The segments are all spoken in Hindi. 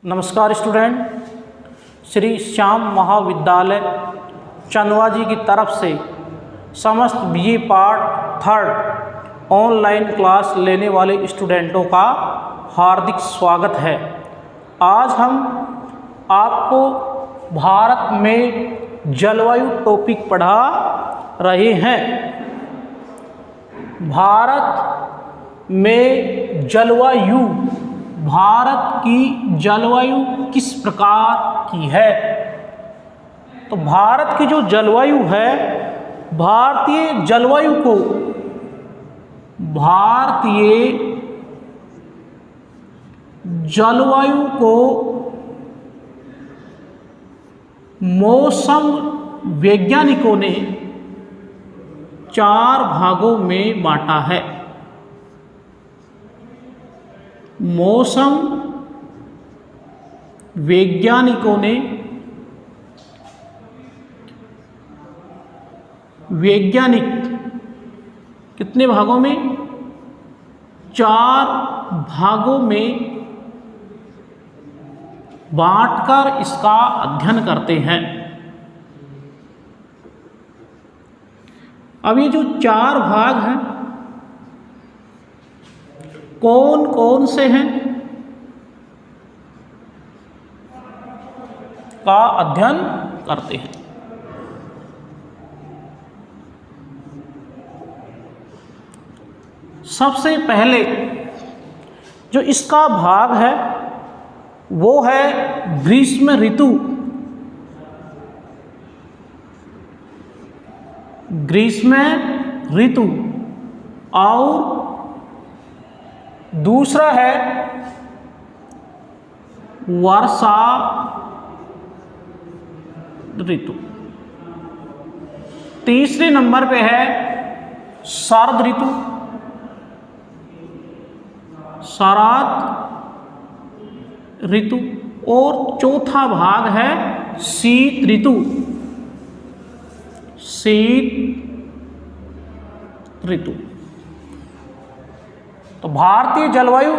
नमस्कार स्टूडेंट, श्री श्याम महाविद्यालय चंदवा जी की तरफ से समस्त BA part third online class लेने वाले स्टूडेंटों का हार्दिक स्वागत है। आज हम आपको भारत में जलवायु टॉपिक पढ़ा रहे हैं। भारत में जलवायु, भारत की जलवायु किस प्रकार की है? तो भारत की जो जलवायु है, भारतीय जलवायु को मौसम वैज्ञानिकों ने 4 भागों में बांटा है। मौसम वैज्ञानिकों ने कितने भागों में? 4 भागों में बांटकर इसका अध्ययन करते हैं। अब ये जो 4 भाग हैं, कौन कौन से हैं का अध्ययन करते हैं। सबसे पहले जो इसका भाग है वो है ग्रीष्म ऋतु। ग्रीष्म ऋतु और दूसरा है वर्षा ऋतु। तीसरे नंबर पे है शरद ऋतु, शरद ऋतु, और चौथा भाग है शीत ऋतु। शीत ऋतु। तो भारतीय जलवायु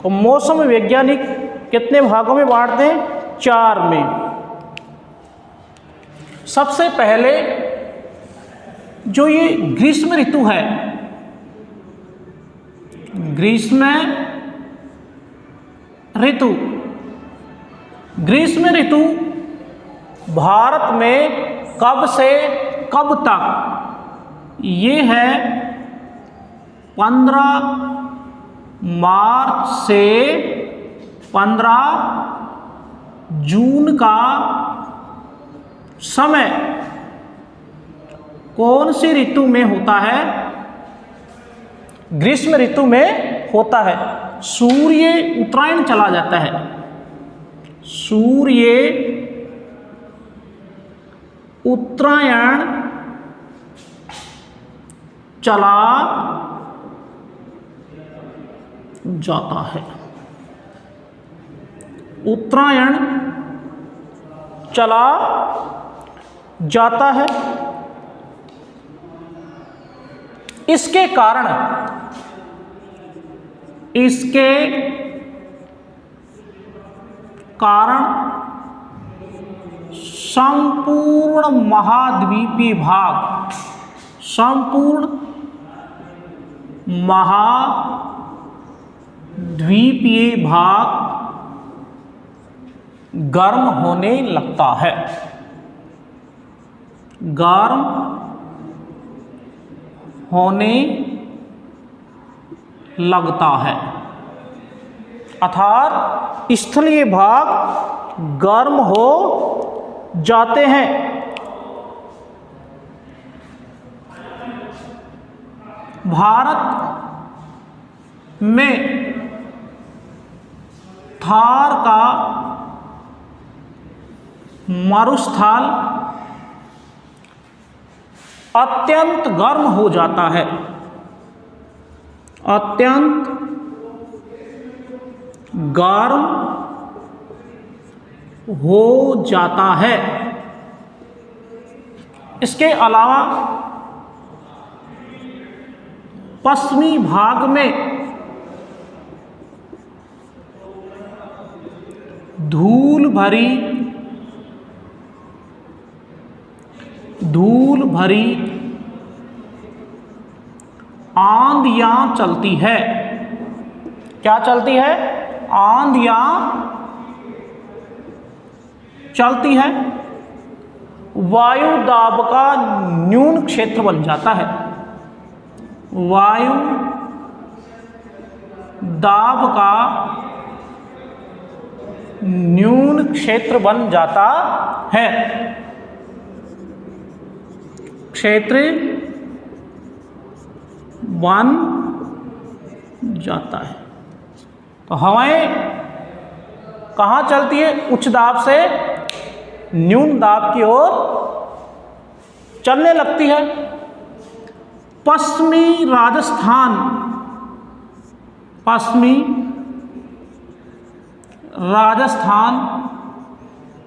को मौसम वैज्ञानिक कितने भागों में बांटते हैं? 4 में। सबसे पहले जो ये ग्रीष्म ऋतु है, ग्रीष्म ऋतु भारत में कब से कब तक? ये है 15 मार्च से 15 जून का समय कौन सी ऋतु में होता है? ग्रीष्म ऋतु में होता है। सूर्य उत्तरायण चला जाता है। सूर्य उत्तरायण चला जाता है। उत्तरायण चला जाता है। इसके कारण संपूर्ण महाद्वीपीय भाग गर्म होने लगता है। गर्म होने लगता है, अर्थात स्थलीय भाग गर्म हो जाते हैं। भारत में थार का मरुस्थल अत्यंत गर्म हो जाता है। अत्यंत गर्म हो जाता है। इसके अलावा पश्चिमी भाग में धूल भरी आंधियां चलती है। क्या चलती है? आंधियां चलती है। वायु दाब का न्यून क्षेत्र बन जाता है। वायु दाब का न्यून क्षेत्र बन जाता है। क्षेत्र बन जाता है। तो हवाएं कहाँ चलती है? उच्च दाब से न्यून दाब की ओर चलने लगती है। पश्चिमी राजस्थान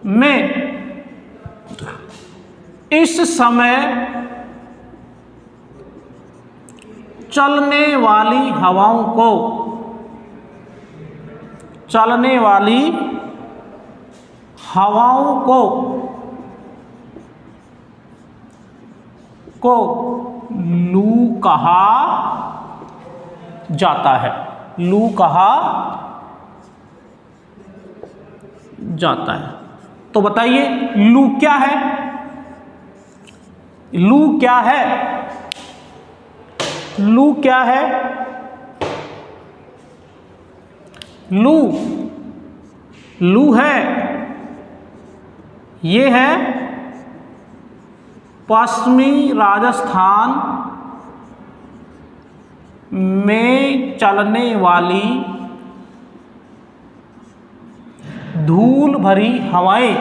में इस समय चलने वाली हवाओं को लू कहा जाता है। लू कहा जाता है। तो बताइए लू क्या है? लू क्या है? लू क्या है? लू है, ये है पश्चिमी राजस्थान में चलने वाली धूल भरी हवाएं।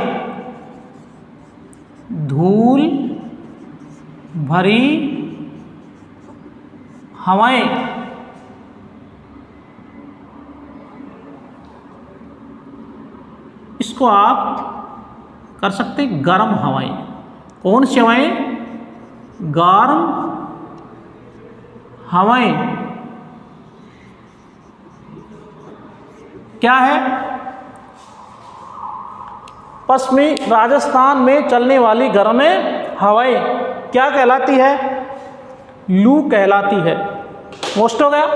धूल भरी हवाएं इसको आप कर सकते हैं गर्म हवाएं। कौन सी हवाएं? गर्म हवाएं। क्या है? पश्चिमी राजस्थान में चलने वाली गर्म हवाएं क्या कहलाती है? लू कहलाती है। मोस्ट हो गया।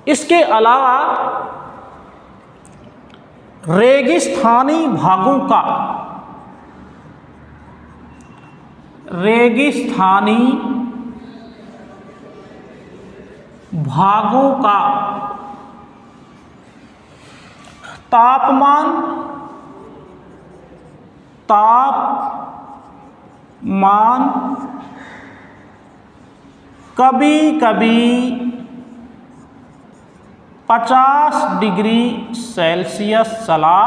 इसके अलावा रेगिस्तानी भागों का तापमान कभी कभी 50 डिग्री सेल्सियस चला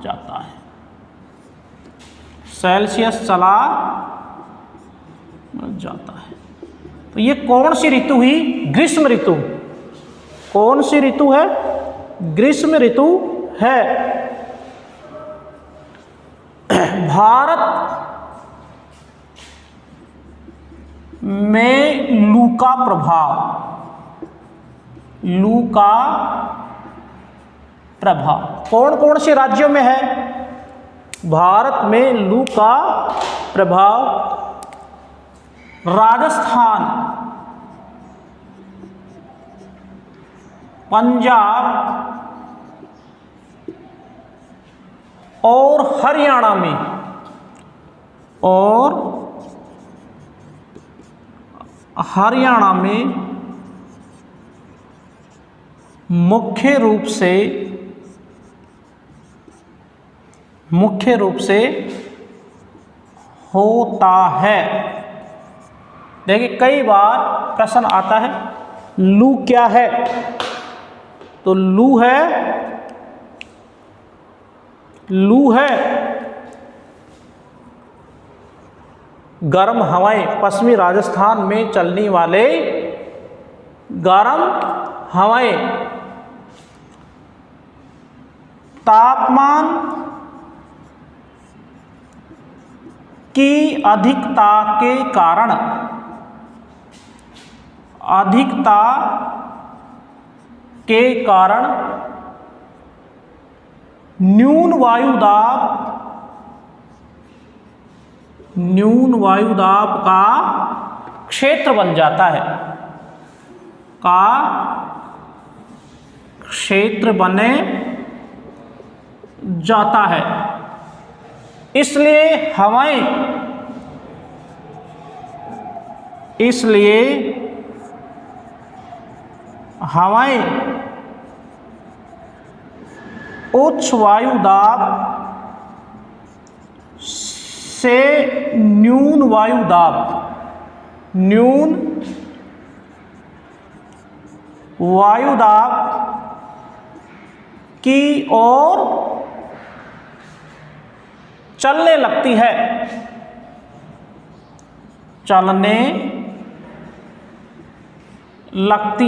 जाता है। तो ये कौन सी ऋतु हुई? ग्रीष्म ऋतु। कौन सी ऋतु है? ग्रीष्म ऋतु है। भारत में लू का प्रभाव कौन कौन से राज्यों में है? भारत में लू का प्रभाव राजस्थान, पंजाब और हरियाणा में मुख्य रूप से होता है। देखिए कई बार प्रश्न आता है लू क्या है? तो लू है गर्म हवाएं, पश्चिमी राजस्थान में चलने वाले गर्म हवाएं तापमान की अधिकता के कारण न्यून वायुदाब का क्षेत्र बन जाता है, का क्षेत्र बने जाता है। इसलिए हवाएं उच्च वायुदाब से न्यून वायुदाब की ओर चलने लगती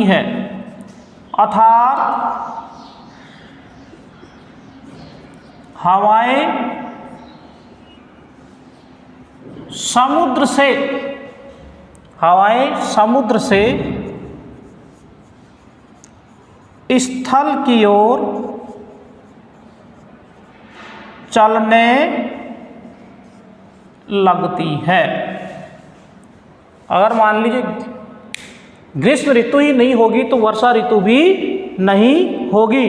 है, अर्थात हवाएं समुद्र से स्थल की ओर चलने लगती है। अगर मान लीजिए ग्रीष्म ऋतु ही नहीं होगी तो वर्षा ऋतु भी नहीं होगी।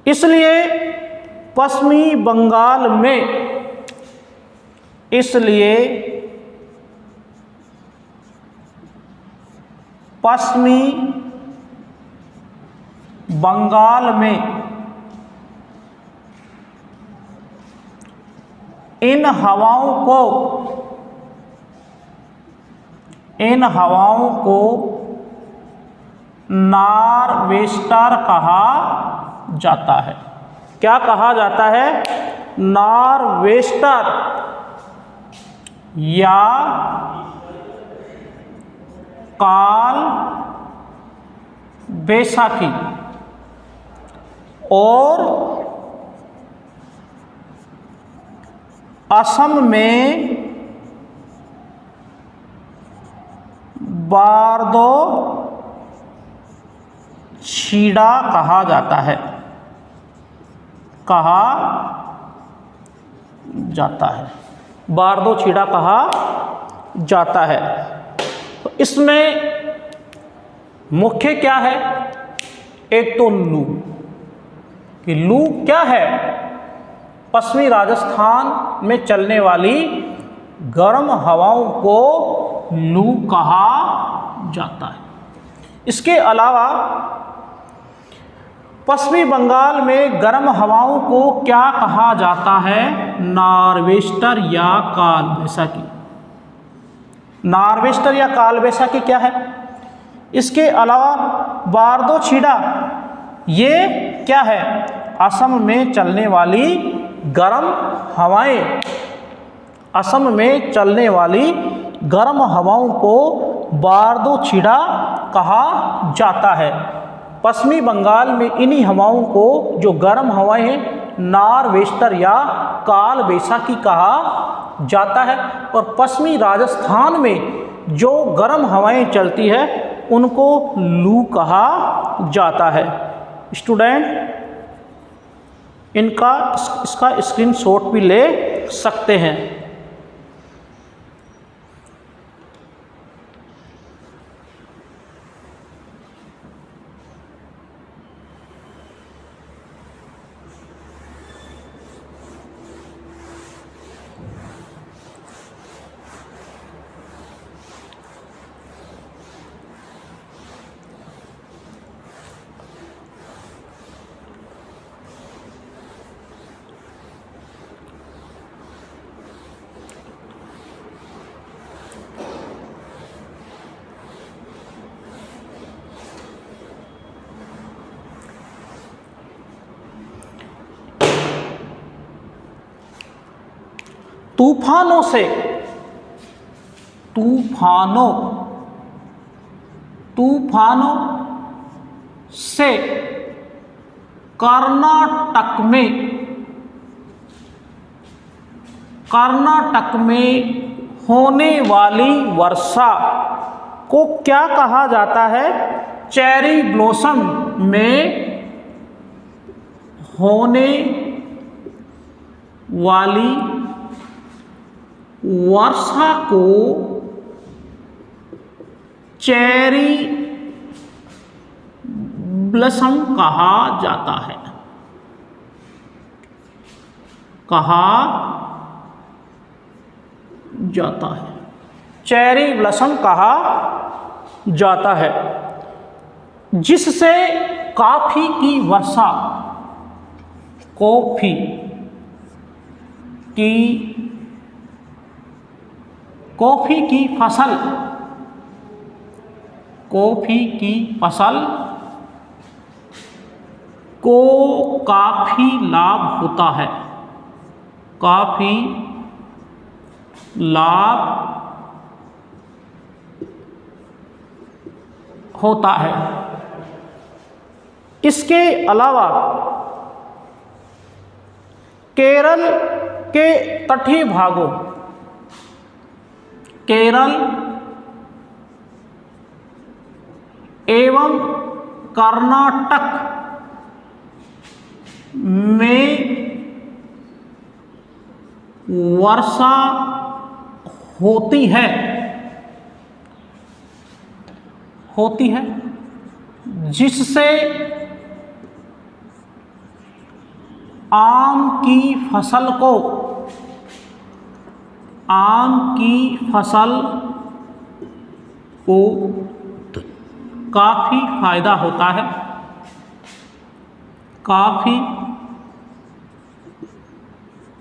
इसलिए पश्चिमी बंगाल में इन हवाओं को नॉर्वेस्टर कहा जाता है। क्या कहा जाता है? नॉर्वेस्टर या काल बैसाखी। और असम में बारदो छीड़ा कहा जाता है, बारदो छीड़ा कहा जाता है। तो इसमें मुख्य क्या है? एक तो लू, कि लू क्या है? पश्चिमी राजस्थान में चलने वाली गर्म हवाओं को लू कहा जाता है। इसके अलावा पश्चिमी बंगाल में गर्म हवाओं को क्या कहा जाता है? नॉर्वेस्टर या काल बैसाखी। नॉर्वेस्टर या काल बैसाखी क्या है? इसके अलावा बारदो छीड़ा, ये क्या है? असम में चलने वाली गर्म हवाएं। असम में चलने वाली गर्म हवाओं को बारदो छीड़ा कहा जाता है। पश्चिमी बंगाल में इन्हीं हवाओं को, जो गर्म हवाएं हैं, नॉर्वेस्टर या काल बैसाखी कहा जाता है। और पश्चिमी राजस्थान में जो गर्म हवाएं चलती है उनको लू कहा जाता है। स्टूडेंट, इसका स्क्रीनशॉट भी ले सकते हैं। तूफानों से कर्नाटक में होने वाली वर्षा को क्या कहा जाता है? चेरी ब्लॉसम में होने वाली वर्षा को चेरी ब्लॉसम कहा जाता है। कहा जाता है, चेरी ब्लॉसम कहा जाता है, जिससे कॉफी की वर्षा, कॉफी की फसल, कॉफी की फसल को काफ़ी लाभ होता है, काफ़ी लाभ होता है। इसके अलावा केरल के तटीय भागों, केरल एवं कर्नाटक में वर्षा होती है, जिससे आम की फसल को काफ़ी फायदा होता है, काफ़ी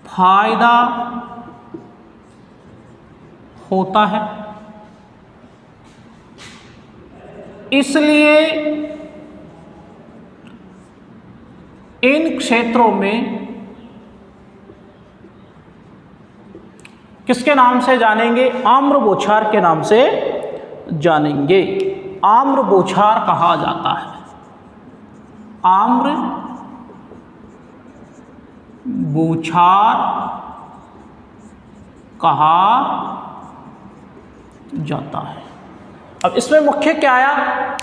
फायदा होता है। इसलिए इन क्षेत्रों में किसके नाम से जानेंगे? आम्र बौछार के नाम से जानेंगे। आम्र बौछार कहा जाता है, आम्र बौछार कहा जाता है। अब इसमें मुख्य क्या आया?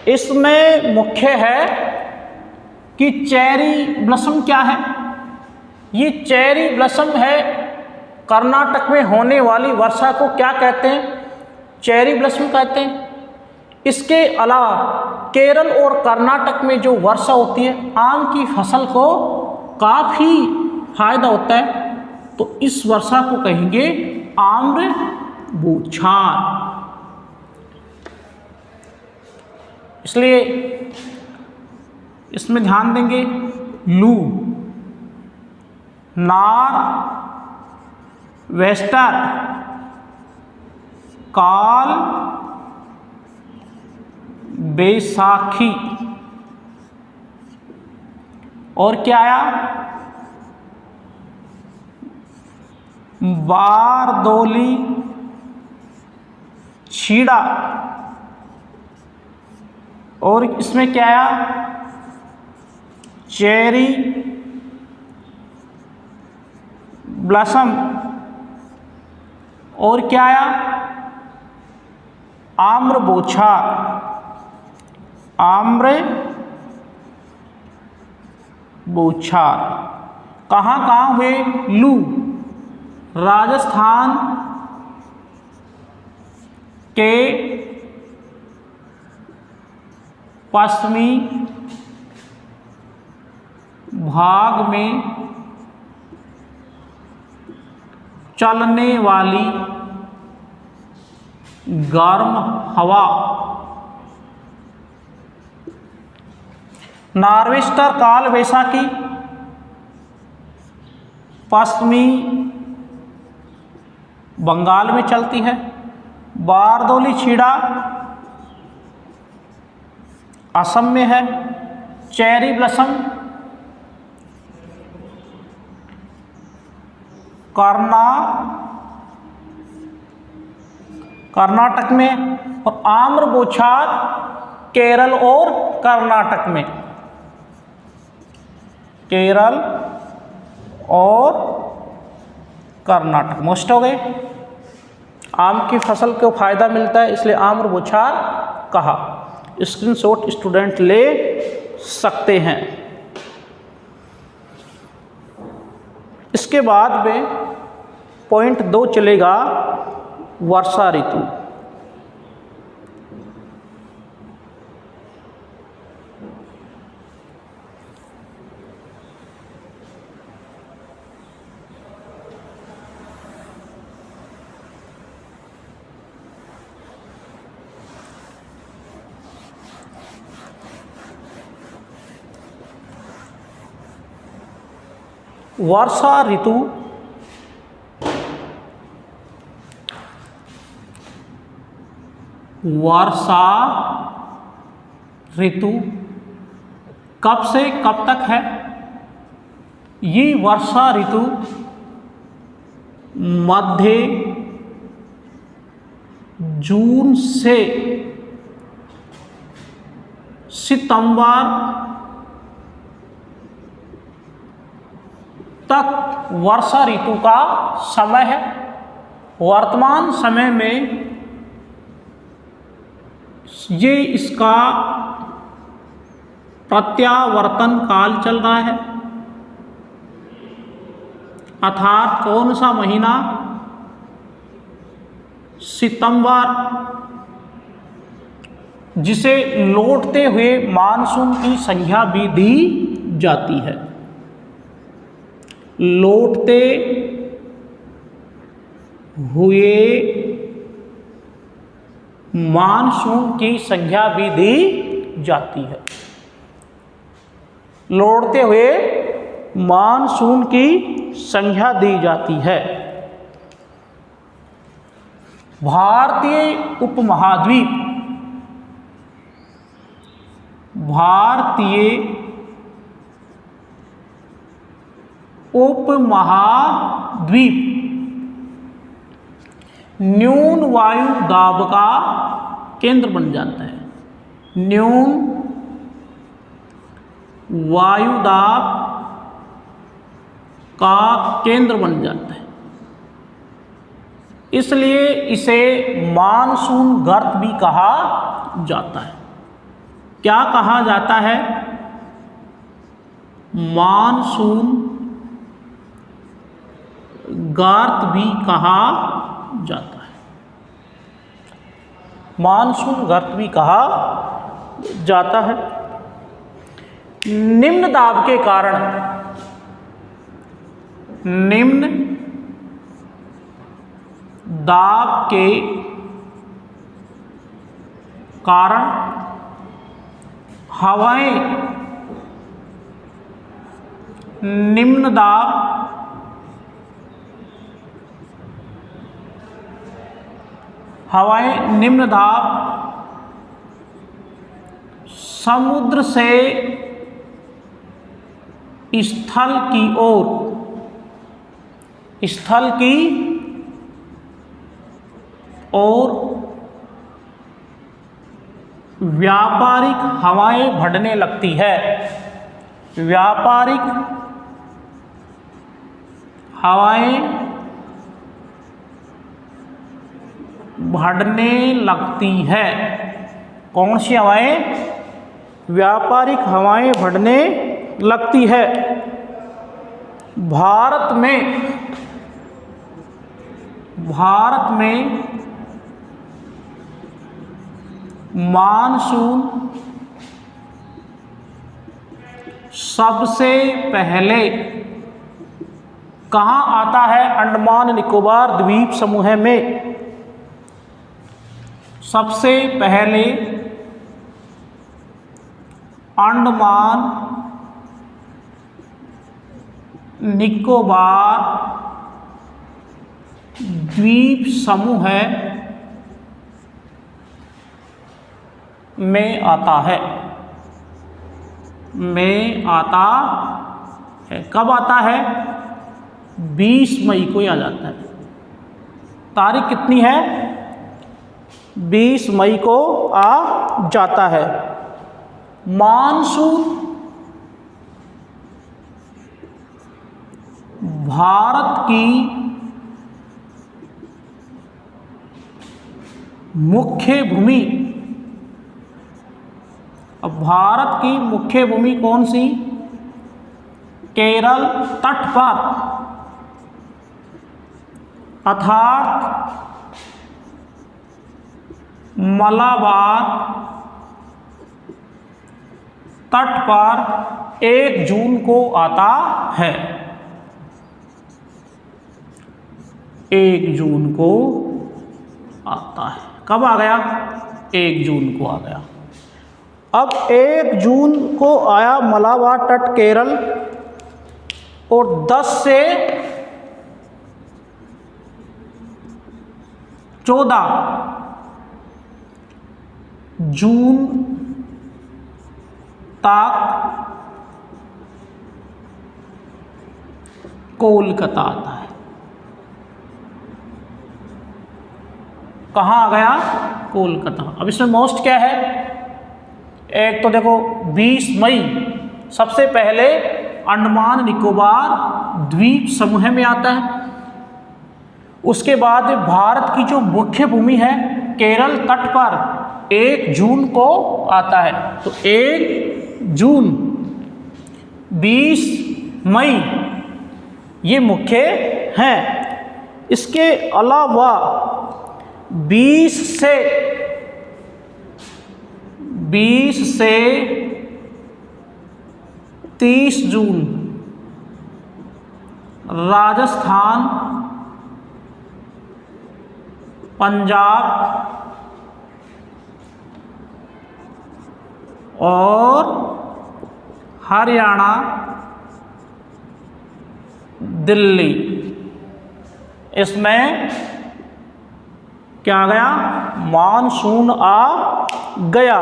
इसमें मुख्य है कि चेरी ब्लॉसम क्या है। ये चेरी ब्लॉसम है, कर्नाटक में होने वाली वर्षा को क्या कहते हैं? चेरी ब्लॉसम कहते हैं। इसके अलावा केरल और कर्नाटक में जो वर्षा होती है, आम की फसल को काफ़ी फायदा होता है, तो इस वर्षा को कहेंगे आम्र बौछार। इसलिए इसमें ध्यान देंगे, लू, नार, वेस्टर, काल बैसाखी, और क्या आया? बारदोली छीड़ा, और इसमें क्या आया? चेरी ब्लॉसम, और क्या आया? आम्र बौछार, आम्र बौछार। कहाँ कहाँ हुए? लू, राजस्थान के पश्चिमी भाग में चलने वाली गर्म हवा, नार्वेस्टर काल बैसाखी पश्चिमी बंगाल में चलती है, बारदोली छीड़ा असम में है, चेरी ब्लॉसम कर्नाटक में, और आम्र बौछार केरल और कर्नाटक में, केरल और कर्नाटक। मोस्ट हो गए। आम की फसल को फायदा मिलता है, इसलिए आम्र बौछार कहा। स्क्रीनशॉट स्टूडेंट ले सकते हैं। इसके बाद में पॉइंट 2 चलेगा वर्षा ऋतु। वर्षा ऋतु कब से कब तक है? ये वर्षा ऋतु मध्य जून से सितंबर तक वर्षा ऋतु का समय है। वर्तमान समय में ये इसका प्रत्यावर्तन काल चल रहा है, अर्थात कौन सा महीना? सितंबर, जिसे लौटते हुए मानसून की संज्ञा भी दी जाती है। लौटते हुए मानसून की संज्ञा भी दी जाती है। लौटते हुए मानसून की संज्ञा दी जाती है। भारतीय उपमहाद्वीप न्यून वायु दाब का केंद्र बन जाता है। न्यून वायु दाब का केंद्र बन जाता है, इसलिए इसे मानसून गर्त भी कहा जाता है। क्या कहा जाता है? मानसून गर्त भी कहा जाता है। मानसून गर्त भी कहा जाता है। निम्न दाब के कारण, निम्न दाब के कारण हवाएं निम्न दाब समुद्र से स्थल की ओर व्यापारिक हवाएं बढ़ने लगती है। व्यापारिक हवाएं बढ़ने लगती है। कौन सी हवाएं? व्यापारिक हवाएं बढ़ने लगती है। भारत में मानसून सबसे पहले कहाँ आता है? अंडमान निकोबार द्वीप समूह में। सबसे पहले अंडमान निकोबार द्वीप समूह में आता है। कब आता है? 20 मई को आ जाता है। तारीख कितनी है? 20 मई को आ जाता है। मानसून भारत की मुख्य भूमि अब भारत की मुख्य भूमि कौन सी? केरल तट पर, अर्थात मलाबार तट पर 1 जून को आता है। 1 जून को आता है। कब आ गया? 1 जून को आ गया। अब 1 जून को आया मलाबार तट केरल, और 10 से 14 जून तक कोलकाता आता है। कहाँ आ गया? कोलकाता। अब इसमें मोस्ट क्या है? एक तो देखो 20 मई सबसे पहले अंडमान निकोबार द्वीप समूह में आता है। उसके बाद भारत की जो मुख्य भूमि है केरल तट पर 1 जून को आता है। तो 1 जून, 20 मई ये मुख्य हैं। इसके अलावा 20 से 30 जून राजस्थान, पंजाब और हरियाणा, दिल्ली, इसमें क्या आ गया? मानसून आ गया।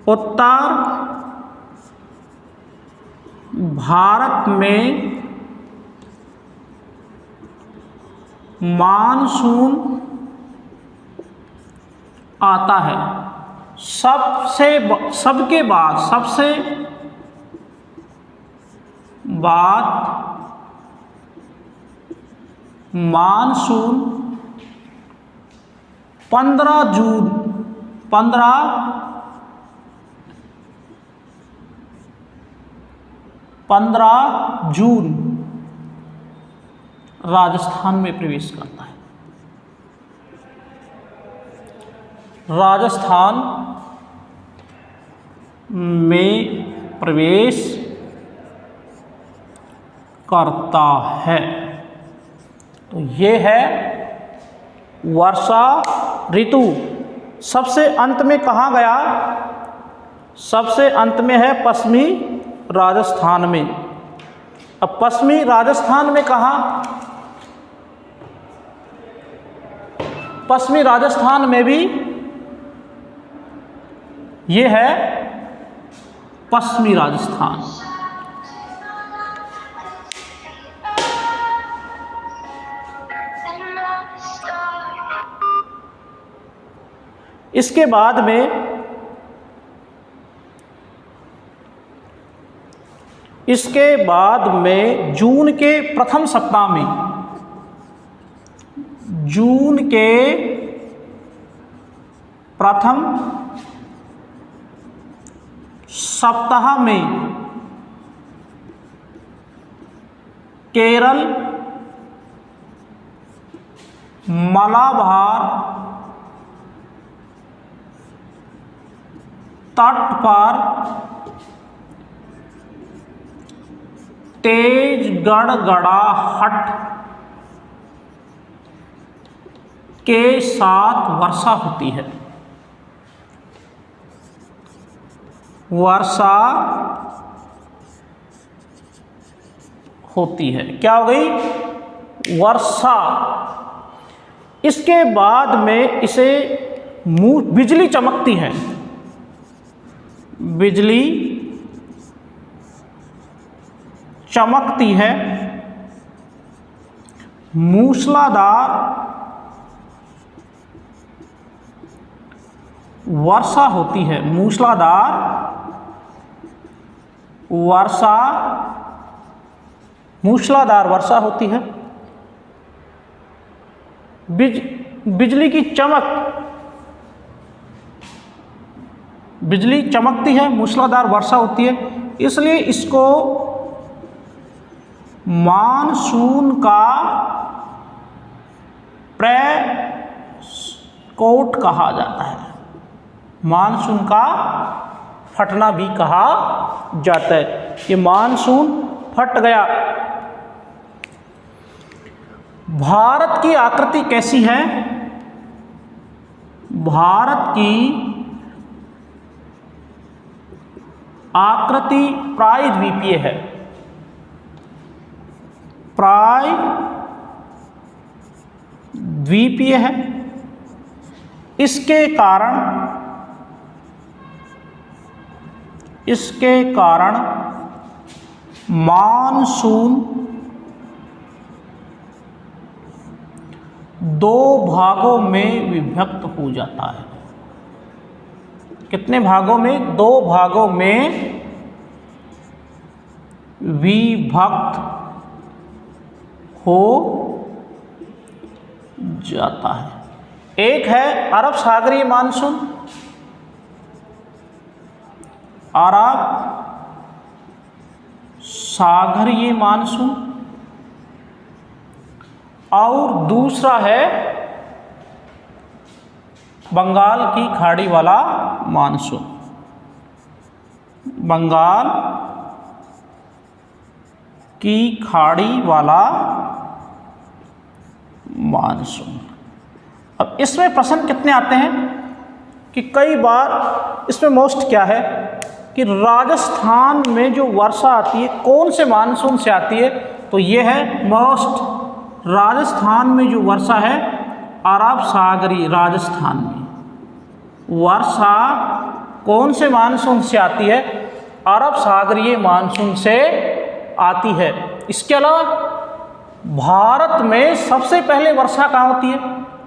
उत्तर भारत में मानसून आता है। सबसे बाद मानसून 15 जून राजस्थान में प्रवेश करता है। राजस्थान में प्रवेश करता है। तो ये है वर्षा ऋतु। सबसे अंत में कहाँ गया? सबसे अंत में है पश्चिमी राजस्थान में। अब पश्चिमी राजस्थान में कहाँ? पश्चिमी राजस्थान में भी ये है पश्चिमी राजस्थान। इसके बाद में जून के प्रथम सप्ताह में, जून के प्रथम सप्ताह में केरल, मलाबार तट पर तेज गड़गड़ाहट के साथ वर्षा होती है। वर्षा होती है। क्या हो गई? वर्षा। इसके बाद में इसे बिजली चमकती है। बिजली चमकती है। मूसलाधार वर्षा होती है। मूसलाधार वर्षा होती है। बिजली की चमक बिजली चमकती है, मूसलाधार वर्षा होती है, इसलिए इसको मानसून का प्रेस्कोट कहा जाता है। मानसून का फटना भी कहा जाता है। ये मानसून फट गया। भारत की आकृति कैसी है? भारत की आकृति प्रायद्वीपीय है। प्रायद्वीपीय है। इसके कारण मानसून दो भागों में विभक्त हो जाता है। कितने भागों में? दो भागों में विभक्त हो जाता है। एक है अरब सागरीय मानसून, अरब सागरीय मानसून, और दूसरा है बंगाल की खाड़ी वाला मानसून। बंगाल की खाड़ी वाला मानसून। अब इसमें प्रश्न कितने आते हैं कि कई बार इसमें मोस्ट क्या है कि राजस्थान में जो वर्षा आती है कौन से मानसून से आती है? तो ये है मोस्ट, राजस्थान में जो वर्षा है अरब सागरीय, राजस्थान में वर्षा कौन से मानसून से आती है? अरब सागरीय मानसून से आती है। इसके अलावा भारत में सबसे पहले वर्षा कहाँ होती है?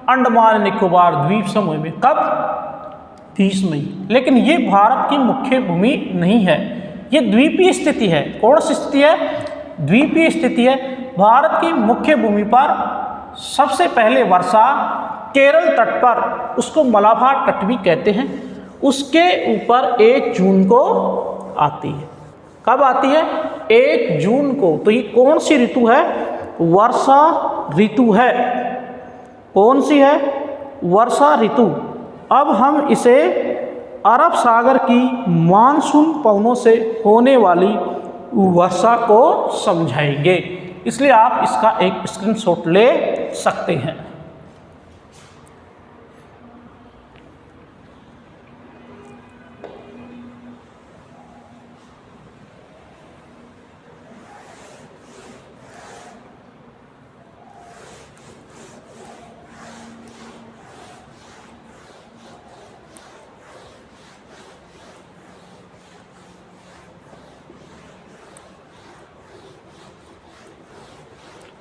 अंडमान निकोबार द्वीप समूह में। कब? 30 मई। लेकिन ये भारत की मुख्य भूमि नहीं है, ये द्वीपीय स्थिति है। कौन सी स्थिति है? द्वीपीय स्थिति है। भारत की मुख्य भूमि पर सबसे पहले वर्षा केरल तट पर, उसको मलाबार तट भी कहते हैं, उसके ऊपर 1 जून को आती है। कब आती है? 1 जून को। तो ये कौन सी ऋतु है? वर्षा ऋतु है। कौन सी है? वर्षा ऋतु। अब हम इसे अरब सागर की मानसून पवनों से होने वाली वर्षा को समझाएंगे, इसलिए आप इसका एक स्क्रीनशॉट ले सकते हैं।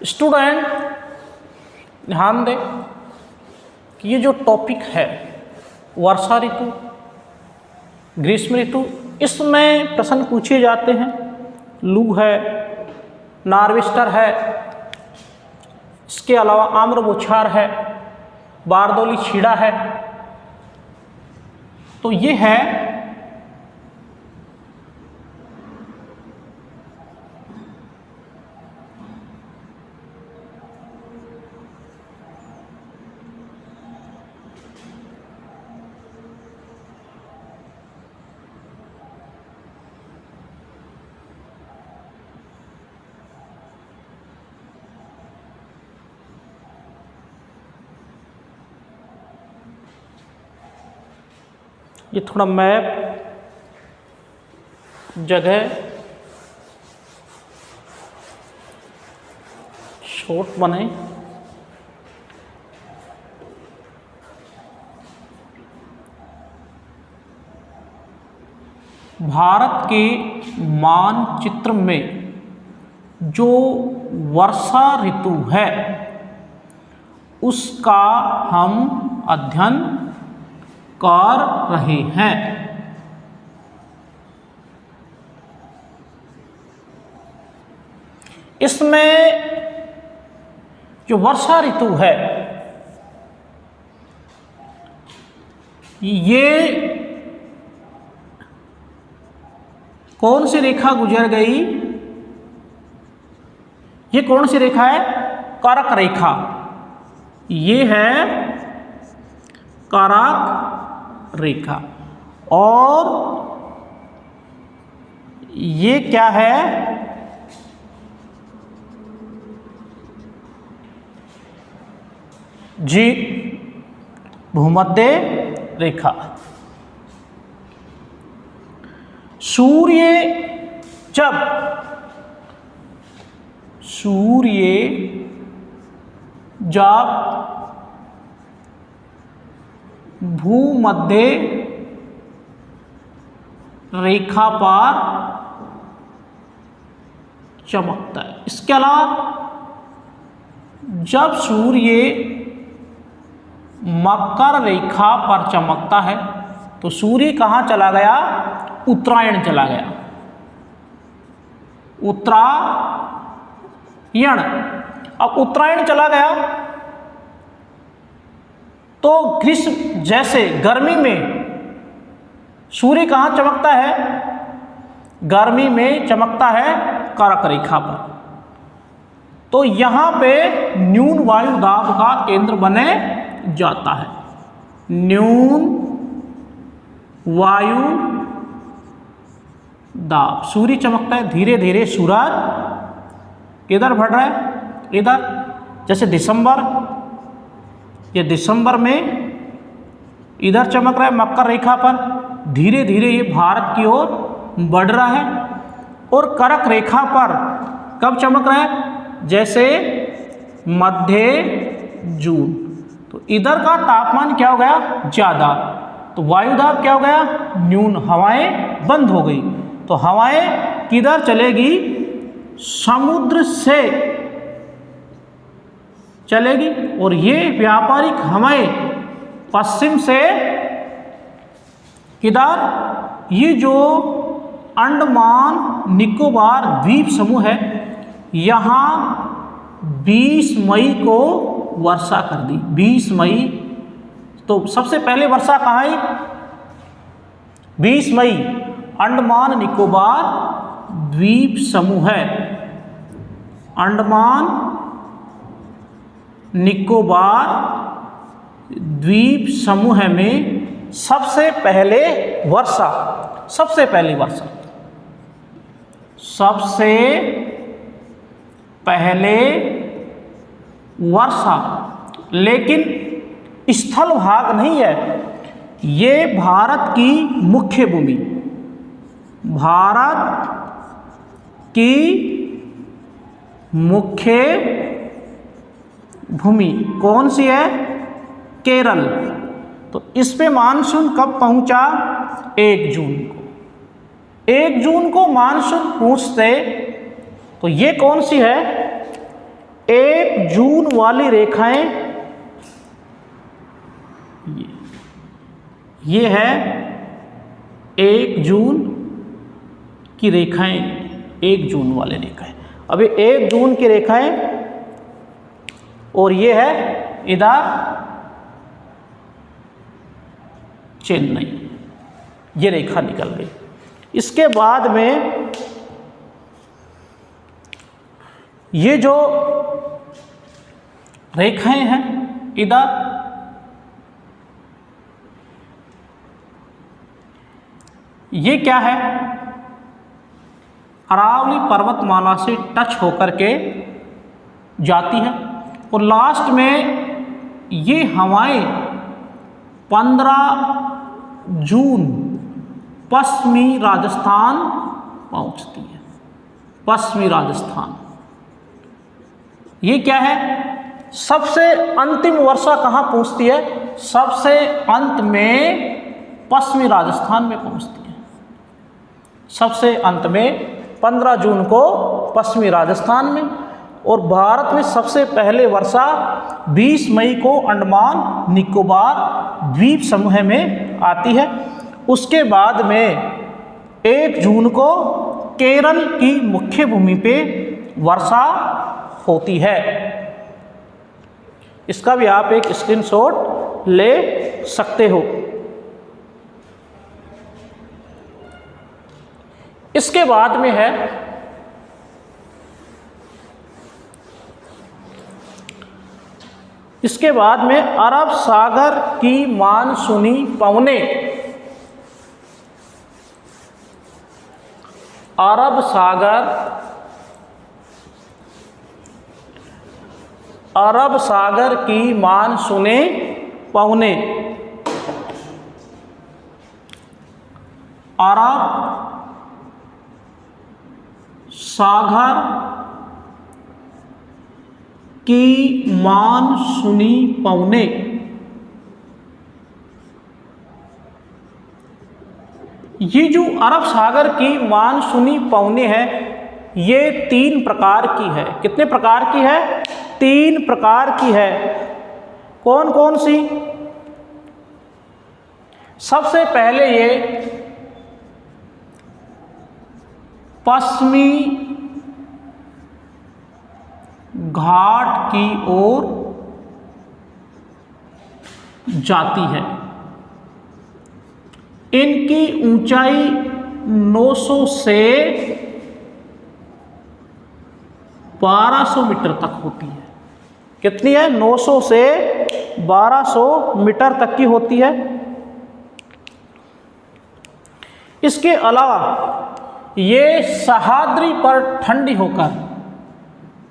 स्टूडेंट ध्यान दें कि ये जो टॉपिक है वर्षा ऋतु, ग्रीष्म ऋतु, इसमें प्रश्न पूछे जाते हैं। लू है, नार्वेस्टर है, इसके अलावा आम्रबुछार है, बारदोली छीड़ा है। तो ये है ये थोड़ा मैप जगह शॉर्ट बने। भारत के मानचित्र में जो वर्षा ऋतु है उसका हम अध्ययन कर रहे हैं। इसमें जो वर्षा ऋतु है ये कौन सी रेखा गुजर गई? ये कौन सी रेखा है? कर्क रेखा। ये है कर्क रेखा। और ये क्या है? जी, भूमध्य रेखा। सूर्य जब भूमध्य रेखा पर चमकता है। इसके अलावा जब सूर्य मकर रेखा पर चमकता है तो सूर्य कहाँ चला गया? उत्तरायण चला गया। उत्तरायण। अब उत्तरायण चला गया तो ग्रीष्म जैसे गर्मी में सूर्य कहाँ चमकता है? गर्मी में चमकता है कर्क रेखा पर। तो यहाँ पे न्यून वायु दाब का केंद्र बने जाता है। न्यून वायु दाब, सूर्य चमकता है, धीरे धीरे सूरज किधर बढ़ रहा है? इधर। जैसे दिसंबर, ये दिसंबर में इधर चमक रहा है मकर रेखा पर, धीरे धीरे ये भारत की ओर बढ़ रहा है। और कर्क रेखा पर कब चमक रहा है? जैसे मध्य जून। तो इधर का तापमान क्या हो गया? ज़्यादा। तो वायुदाब क्या हो गया? न्यून। हवाएं बंद हो गई। तो हवाएं किधर चलेगी? समुद्र से चलेगी। और ये व्यापारिक हवाएं पश्चिम से किधर? ये जो अंडमान निकोबार द्वीप समूह है, यहाँ 20 मई को वर्षा कर दी। 20 मई। तो सबसे पहले वर्षा कहाँ आई? 20 मई। अंडमान निकोबार द्वीप समूह है। अंडमान निकोबार द्वीप समूह में सबसे पहले वर्षा, सबसे पहली वर्षा, सबसे पहले वर्षा। लेकिन स्थल भाग नहीं है, ये भारत की मुख्य भूमि, भारत की मुख्य भूमि कौन सी है? केरल। तो इस पे मानसून कब पहुंचा? 1 जून को। 1 जून को मानसून पहुंचते। तो ये कौन सी है? 1 जून वाली रेखाएं, ये है 1 जून की रेखाएं, 1 जून वाले रेखाएं। अभी 1 जून की रेखाएं, और ये है इधर चेन्नई, ये रेखा निकल गई। इसके बाद में ये जो रेखाएं हैं इधर, ये क्या है? अरावली पर्वतमाला से टच होकर के जाती है। और लास्ट में ये हवाएं 15 जून पश्चिमी राजस्थान पहुंचती है। पश्चिमी राजस्थान। ये क्या है? सबसे अंतिम वर्षा कहाँ पहुंचती है? सबसे अंत में पश्चिमी राजस्थान में पहुंचती है। सबसे अंत में 15 जून को पश्चिमी राजस्थान में। और भारत में सबसे पहले वर्षा 20 मई को अंडमान निकोबार द्वीप समूह में आती है। उसके बाद में 1 जून को केरल की मुख्य भूमि पे वर्षा होती है। इसका भी आप एक स्क्रीनशॉट ले सकते हो। इसके बाद में है अरब सागर की मानसूनी पवनें। अरब सागर की मानसूनी पवनें। अरब सागर की मानसूनी पवनें। ये जो अरब सागर की मानसूनी पवनें है, ये 3 प्रकार की है। कितने प्रकार की है? 3 प्रकार की है। कौन कौन सी? सबसे पहले ये पश्चिमी घाट की ओर जाती है। इनकी ऊंचाई 900 से 1200 मीटर तक होती है। कितनी है? 900 से 1200 मीटर तक की होती है। इसके अलावा ये सह्याद्री पर ठंडी होकर,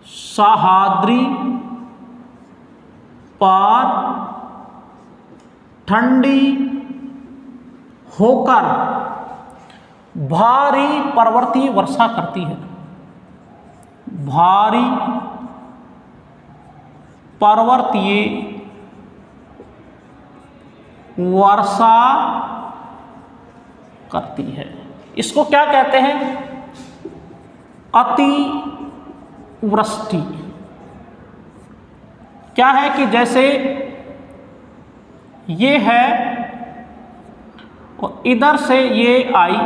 सह्याद्री पर ठंडी होकर भारी पर्वतीय वर्षा करती है। भारी पर्वतीय वर्षा करती है। इसको क्या कहते हैं? अतिवृष्टि। क्या है कि जैसे ये है और इधर से ये आई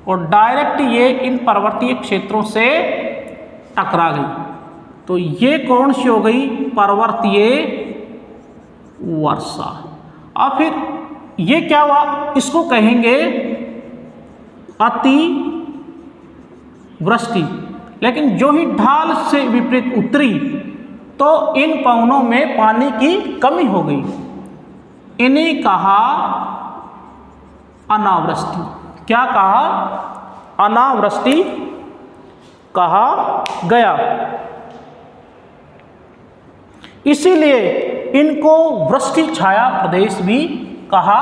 और डायरेक्ट ये इन पर्वतीय क्षेत्रों से टकरा गई, तो ये कौन सी हो गई? पर्वतीय वर्षा। और फिर ये क्या हुआ? इसको कहेंगे अतिवृष्टि। लेकिन जो ही ढाल से विपरीत उतरी तो इन पवनों में पानी की कमी हो गई। इन्हें कहा अनावृष्टि। क्या कहा? अनावृष्टि कहा गया। इसीलिए इनको वृष्टि छाया प्रदेश भी कहा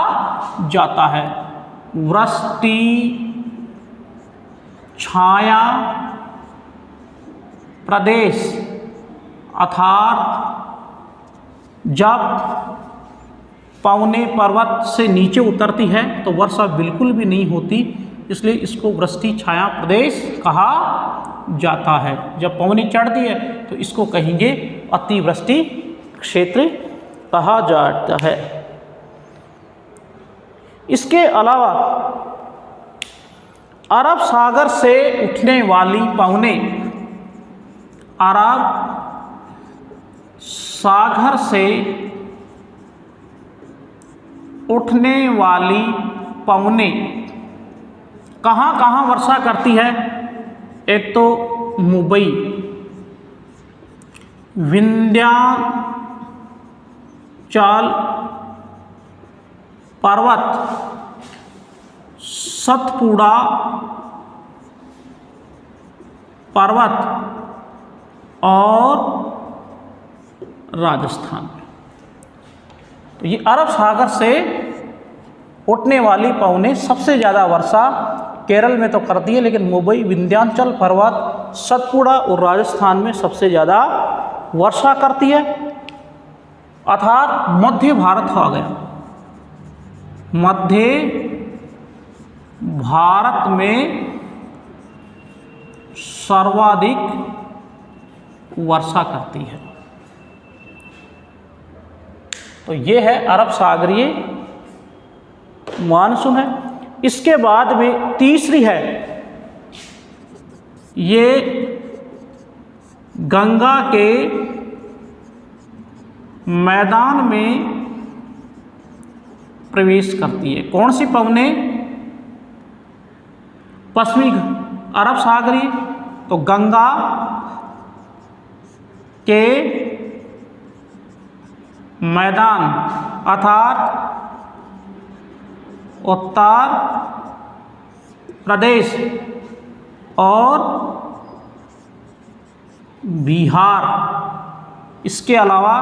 जाता है। वृष्टि छाया प्रदेश अर्थात जब पवनें पर्वत से नीचे उतरती है तो वर्षा बिल्कुल भी नहीं होती, इसलिए इसको वृष्टि छाया प्रदेश कहा जाता है। जब पवनें चढ़ती है तो इसको कहेंगे अतिवृष्टि क्षेत्र कहा जाता है। इसके अलावा अरब सागर से उठने वाली पवनें, अरब सागर से उठने वाली पवनें कहाँ कहाँ वर्षा करती है? एक तो मुंबई, विंध्याचल पर्वत, सतपुड़ा पर्वत और राजस्थान। तो ये अरब सागर से उठने वाली पवनें सबसे ज़्यादा वर्षा केरल में तो करती है, लेकिन मुंबई, विंध्याचल पर्वत, सतपुड़ा और राजस्थान में सबसे ज़्यादा वर्षा करती है। अर्थात मध्य भारत आ गया। मध्य भारत में सर्वाधिक वर्षा करती है। तो ये है अरब सागरीय मानसून है। इसके बाद में तीसरी है, ये गंगा के मैदान में प्रवेश करती है। कौन सी पवनें? पश्चिमी अरब सागरीय, तो गंगा के मैदान अर्थात उत्तर प्रदेश और बिहार, इसके अलावा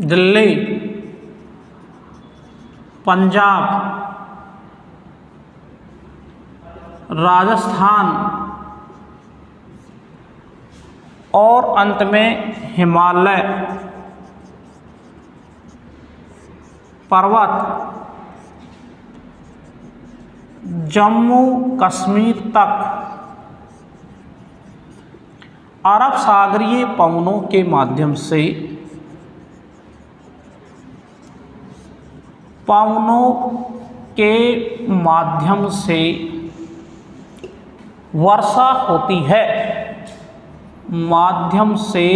दिल्ली, पंजाब, राजस्थान और अंत में हिमालय पर्वत जम्मू कश्मीर तक अरब सागरीय पवनों के माध्यम से वर्षा होती है, माध्यम से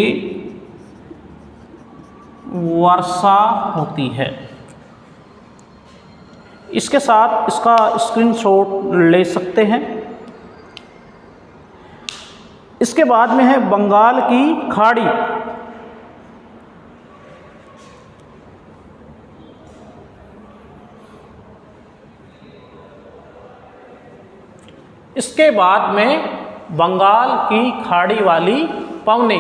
वर्षा होती है। इसके साथ इसका स्क्रीनशॉट ले सकते हैं। इसके बाद में है बंगाल की खाड़ी। इसके बाद में बंगाल की खाड़ी वाली पवने।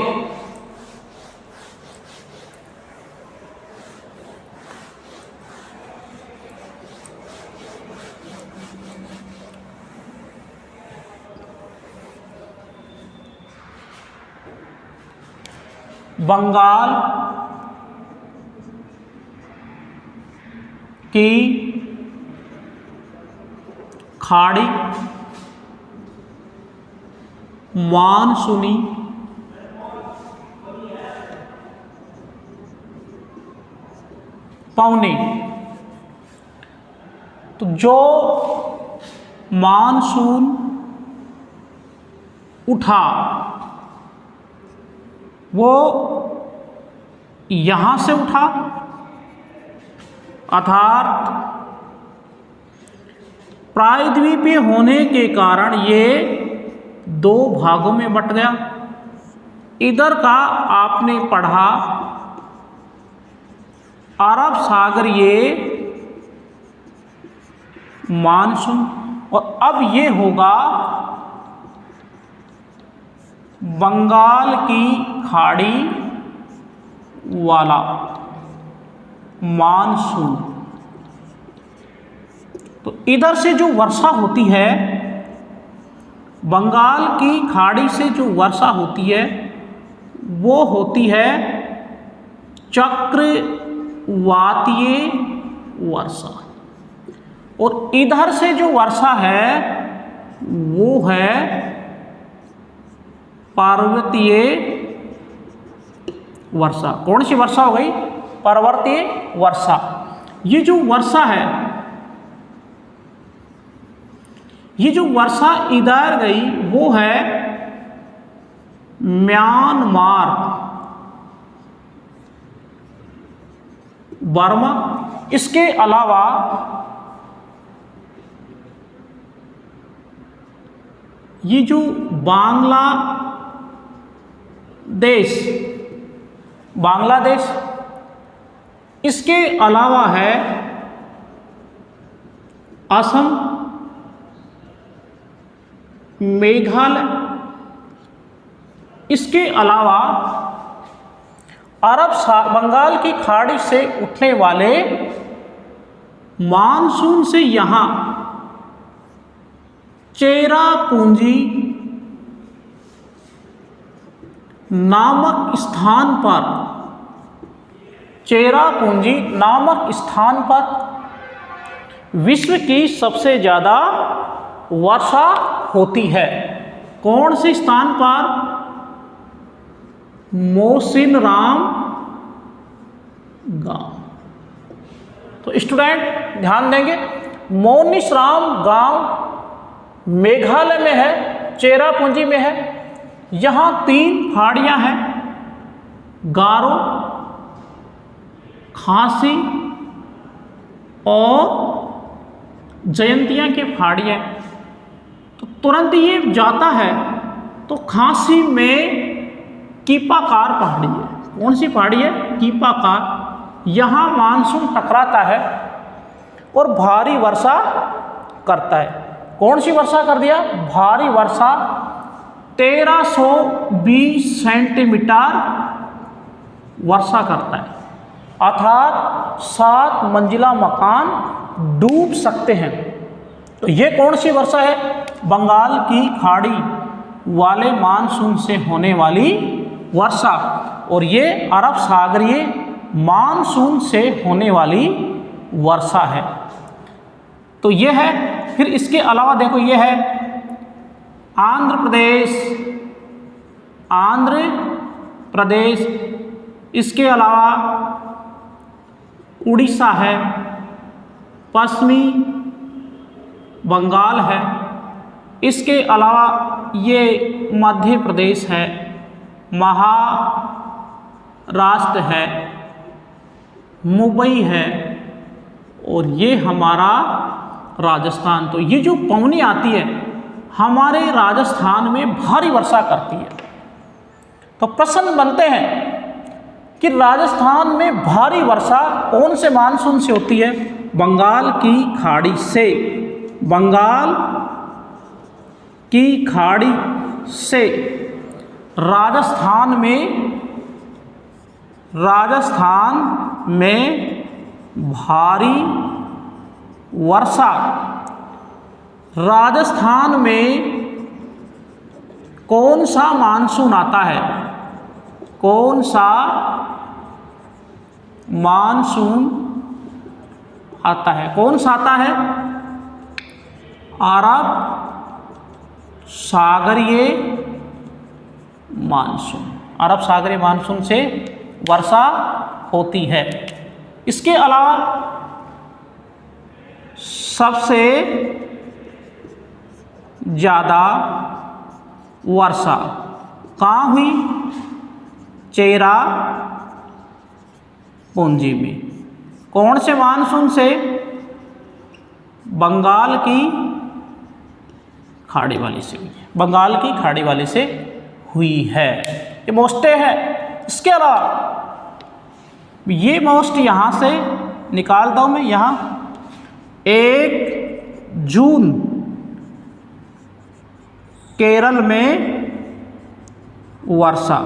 बंगाल की खाड़ी मानसूनी पवने, तो जो मानसून उठा वो यहां से उठा, अर्थात प्रायद्वीपीय होने के कारण ये दो भागों में बट गया। इधर का आपने पढ़ा अरब सागरीय मानसून, और अब ये होगा बंगाल की खाड़ी वाला मानसून। तो इधर से जो वर्षा होती है, बंगाल की खाड़ी से जो वर्षा होती है वो होती है चक्रवातीय वर्षा, और इधर से जो वर्षा है वो है पर्वतीय वर्षा। कौन सी वर्षा हो गई? पर्वतीय वर्षा। ये जो वर्षा है, ये जो वर्षा इधर गई वो है म्यांमार, बर्मा। इसके अलावा ये जो बांग्लादेश, इसके अलावा है असम, मेघालय। इसके अलावा बंगाल की खाड़ी से उठने वाले मानसून से यहाँ चेरापूंजी नामक स्थान पर विश्व की सबसे ज़्यादा वर्षा होती है। कौन से स्थान पर? मोसिनराम गांव। तो स्टूडेंट ध्यान देंगे, मोसिनराम गांव मेघालय में है, चेरापूंजी में है। यहाँ 3 खाड़ियाँ हैं, गारो, खासी और जयंतिया के फाड़िए, तो तुरंत ये जाता है तो खांसी में कीपाकार पहाड़ी है। कौन सी पहाड़ी है? कीपाकार। यहाँ मानसून टकराता है और भारी वर्षा करता है। कौन सी वर्षा कर दिया? भारी वर्षा। 1320 सेंटीमीटर वर्षा करता है, अर्थात 7 मंजिला मकान डूब सकते हैं। तो ये कौन सी वर्षा है? बंगाल की खाड़ी वाले मानसून से होने वाली वर्षा, और ये अरब सागरीय मानसून से होने वाली वर्षा है। तो ये है। फिर इसके अलावा देखो, ये है आंध्र प्रदेश, इसके अलावा उड़ीसा है, पश्चिमी बंगाल है, इसके अलावा ये मध्य प्रदेश है, महाराष्ट्र है, मुंबई है, और ये हमारा राजस्थान। तो ये जो पवनी आती है हमारे राजस्थान में भारी वर्षा करती है। तो प्रश्न बनते हैं कि राजस्थान में भारी वर्षा कौन से मानसून से होती है? बंगाल की खाड़ी से। बंगाल की खाड़ी से राजस्थान में भारी वर्षा। राजस्थान में कौन सा मानसून आता है? कौन सा मानसून आता है? कौन सा आता है? अरब सागरीय मानसून। अरब सागरीय मानसून से वर्षा होती है। इसके अलावा सबसे ज़्यादा वर्षा कहाँ हुई? चेरापूंजी में। कौन से मानसून से? बंगाल की खाड़ी वाले से हुई है। बंगाल की खाड़ी वाले से हुई है। ये मोस्टे है। इसके अलावा ये मोस्ट यहाँ से निकालता हूँ मैं। यहाँ 1 जून केरल में वर्षा।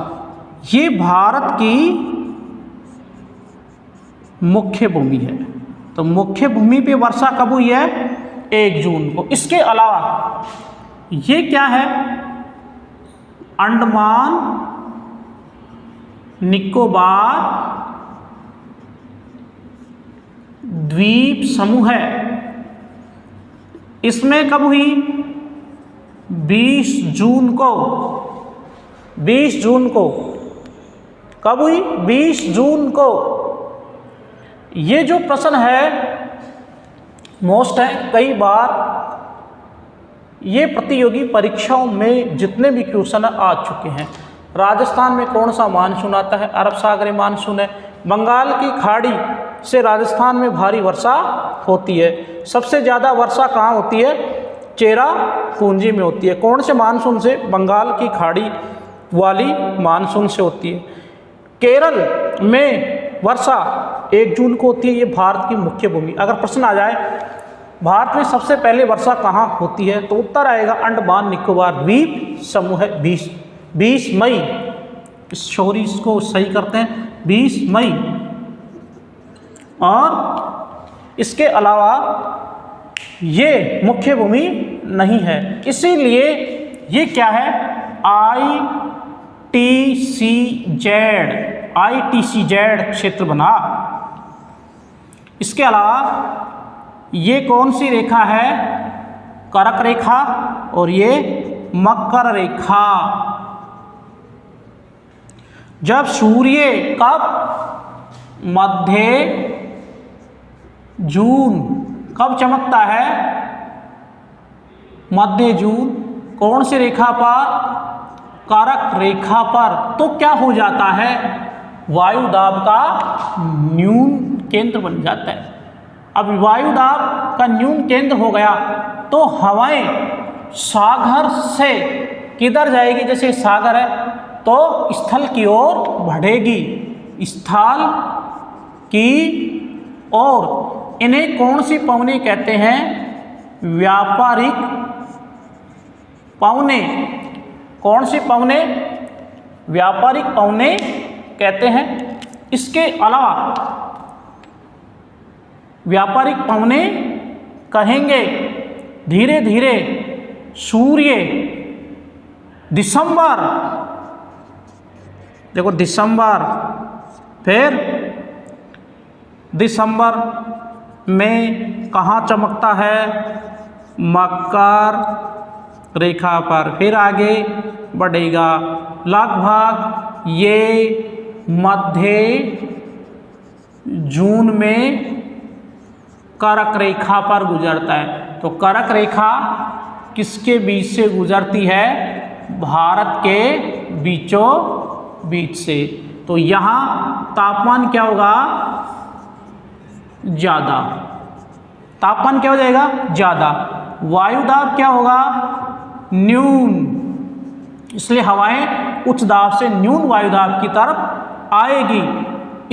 ये भारत की मुख्य भूमि है। तो मुख्य भूमि पे वर्षा कब हुई है? 1 जून को। इसके अलावा ये क्या है? अंडमान निकोबार द्वीप समूह है। इसमें कब हुई? 20 जून को। 20 जून को कब हुई? 20 जून को। ये जो प्रश्न है मोस्ट है। कई बार ये प्रतियोगी परीक्षाओं में जितने भी क्वेश्चन आ चुके हैं। राजस्थान में कौन सा मानसून आता है? अरब सागरीय मानसून है। बंगाल की खाड़ी से राजस्थान में भारी वर्षा होती है। सबसे ज़्यादा वर्षा कहाँ होती है? चेरापूंजी में होती है। कौन से मानसून से? बंगाल की खाड़ी वाली मानसून से होती है। केरल में वर्षा 1 जून को होती है। ये भारत की मुख्य भूमि। अगर प्रश्न आ जाए भारत में सबसे पहले वर्षा कहाँ होती है, तो उत्तर आएगा अंडमान निकोबार द्वीप समूह है। 20 मई। सॉरी, इसको सही करते हैं, 20 मई। और इसके अलावा ये मुख्य भूमि नहीं है, इसीलिए ये क्या है? ITCZ क्षेत्र बना। इसके अलावा ये कौन सी रेखा है? कर्क रेखा, और ये मकर रेखा। जब सूर्य कब? मध्य जून। कब चमकता है? मध्य जून। कौन सी रेखा पर? कर्क रेखा पर। तो क्या हो जाता है? वायु दाब का न्यून केंद्र बन जाता है। अब वायुदाब का न्यून केंद्र हो गया तो हवाएं सागर से किधर जाएगी, जैसे सागर है तो स्थल की ओर बढ़ेगी, स्थल की ओर। इन्हें कौन सी पवनें कहते हैं? व्यापारिक पवनें। कौन सी पवनें? व्यापारिक पवनें कहते हैं। इसके अलावा व्यापारिक पवनें कहेंगे धीरे धीरे सूर्य दिसंबर, देखो दिसंबर, फिर दिसंबर में कहाँ चमकता है? मकर रेखा पर। फिर आगे बढ़ेगा, लगभग ये मध्य जून में कर्क रेखा पर गुजरता है। तो कर्क रेखा किसके बीच से गुजरती है? भारत के बीचों बीच से। तो यहाँ तापमान क्या होगा? ज़्यादा। तापमान क्या हो जाएगा? ज़्यादा। वायुदाब क्या होगा? न्यून। इसलिए हवाएं उच्च दाब से न्यून वायुदाब की तरफ आएगी।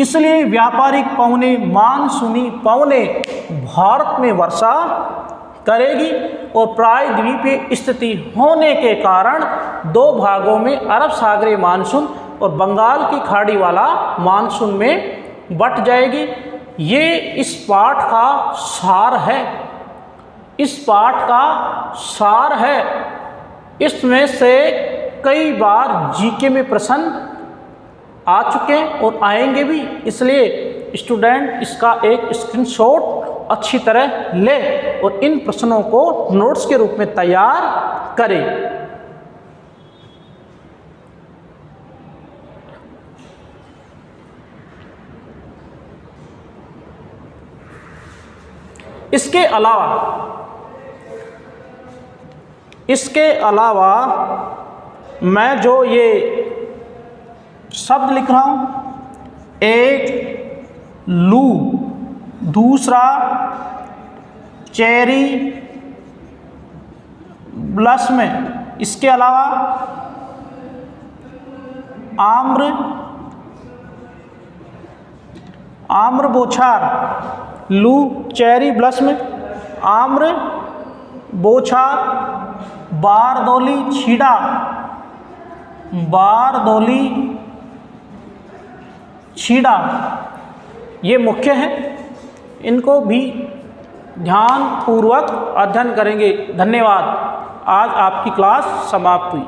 इसलिए व्यापारिक पवनें, मानसूनी पवनें भारत में वर्षा करेगी और प्रायद्वीपीय स्थिति होने के कारण दो भागों में अरब सागरीय मानसून और बंगाल की खाड़ी वाला मानसून में बट जाएगी। ये इस पाठ का सार है, इस पाठ का सार है। इसमें से कई बार जीके में प्रश्न आ चुके हैं और आएंगे भी, इसलिए स्टूडेंट इसका एक स्क्रीनशॉट अच्छी तरह ले और इन प्रश्नों को नोट्स के रूप में तैयार करें। इसके अलावा मैं जो ये शब्द लिख रहा हूं, एक लू, दूसरा चेरी ब्लॉसम, इसके अलावा आम्र बोछार, लू, चेरी ब्लॉसम, आम्र बोछार, बारदोली छीड़ा, बारदोली छीड़ा, ये मुख्य हैं। इनको भी ध्यान पूर्वक अध्ययन करेंगे। धन्यवाद। आज आपकी क्लास समाप्त हुई।